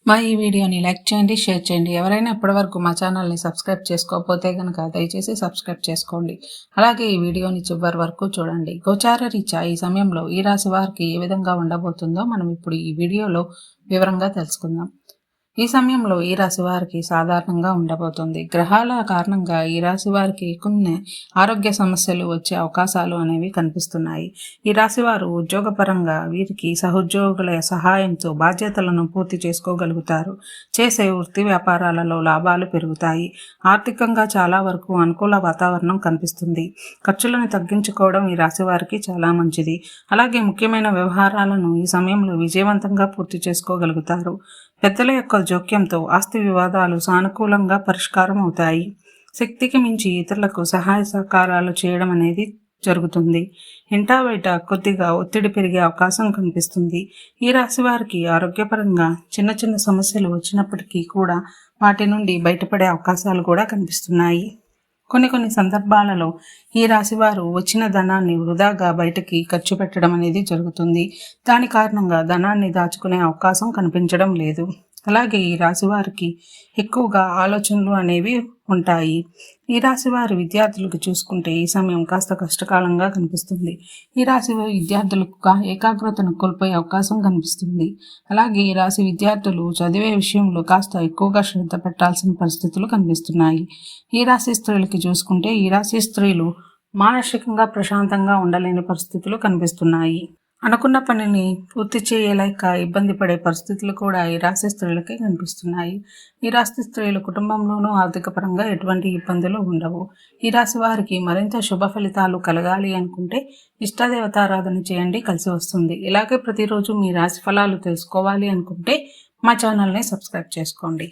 మా ఈ వీడియోని లైక్ చేయండి, షేర్ చేయండి. ఎవరైనా ఇప్పటివరకు మా ఛానల్ని సబ్స్క్రైబ్ చేసుకోకపోతే కనుక దయచేసి సబ్స్క్రైబ్ చేసుకోండి. అలాగే ఈ వీడియోని చివరి వరకు చూడండి. గోచార రీత్యా ఈ సమయంలో ఈ రాశి వారికి ఏ విధంగా ఉండబోతుందో మనం ఇప్పుడు ఈ వీడియోలో వివరంగా తెలుసుకుందాం. ఈ సమయంలో ఈ రాశి వారికి సాధారణంగా ఉండబోతుంది. గ్రహాల కారణంగా ఈ రాశి వారికి కొన్ని ఆరోగ్య సమస్యలు వచ్చే అవకాశాలు అనేవి కనిపిస్తున్నాయి. ఈ రాశి వారు ఉద్యోగపరంగా వీరికి సహోద్యోగుల సహాయంతో బాధ్యతలను పూర్తి చేసుకోగలుగుతారు. చేసే వృత్తి వ్యాపారాలలో లాభాలు పెరుగుతాయి. ఆర్థికంగా చాలా వరకు అనుకూల వాతావరణం కనిపిస్తుంది. ఖర్చులను తగ్గించుకోవడం ఈ రాశి వారికి చాలా మంచిది. అలాగే ముఖ్యమైన వ్యవహారాలను ఈ సమయంలో విజయవంతంగా పూర్తి చేసుకోగలుగుతారు. పెద్దల యొక్క జోక్యంతో ఆస్తి వివాదాలు సానుకూలంగా పరిష్కారం అవుతాయి. శక్తికి మించి ఇతరులకు సహాయ సహకారాలు చేయడం అనేది జరుగుతుంది. ఇంటా బయట కొద్దిగా ఒత్తిడి పెరిగే అవకాశం కనిపిస్తుంది. ఈ రాశి వారికి ఆరోగ్యపరంగా చిన్న చిన్న సమస్యలు వచ్చినప్పటికీ కూడా వాటి నుండి బయటపడే అవకాశాలు కూడా కనిపిస్తున్నాయి. కొన్ని సందర్భాలలో ఈ రాశివారు వచ్చిన ధనాన్ని వృధాగా బయటకి ఖర్చు పెట్టడం అనేది జరుగుతుంది. దాని కారణంగా ధనాన్ని దాచుకునే అవకాశం కనిపించడం లేదు. అలాగే ఈ రాశి వారికి ఎక్కువగా ఆలోచనలు అనేవి ఉంటాయి. ఈ రాశి వారి విద్యార్థులకు చూసుకుంటే ఈ సమయం కాస్త కష్టకాలంగా కనిపిస్తుంది. ఈ రాశి విద్యార్థులకు ఏకాగ్రతను కోల్పోయే అవకాశం కనిపిస్తుంది. అలాగే ఈ రాశి విద్యార్థులు చదివే విషయంలో కాస్త ఎక్కువగా శ్రద్ధ పెట్టాల్సిన పరిస్థితులు కనిపిస్తున్నాయి. ఈ రాశి స్త్రీలకి చూసుకుంటే ఈ రాశి స్త్రీలు మానసికంగా ప్రశాంతంగా ఉండలేని పరిస్థితులు కనిపిస్తున్నాయి. అనుకున్న పనిని పూర్తి చేయలేక ఇబ్బంది పడే పరిస్థితులు కూడా ఈ రాశి స్త్రీలకే కనిపిస్తున్నాయి. ఈ రాశి స్త్రీలు కుటుంబంలోనూ ఆర్థిక పరంగా ఎటువంటి ఇబ్బందులు ఉండవు. ఈ రాశి వారికి మరింత శుభ ఫలితాలు కలగాలి అనుకుంటే ఇష్టదేవతారాధన చేయండి, కలిసి వస్తుంది. ఇలాగే ప్రతిరోజు మీ రాశి ఫలాలు తెలుసుకోవాలి అనుకుంటే మా ఛానల్ని సబ్స్క్రైబ్ చేసుకోండి.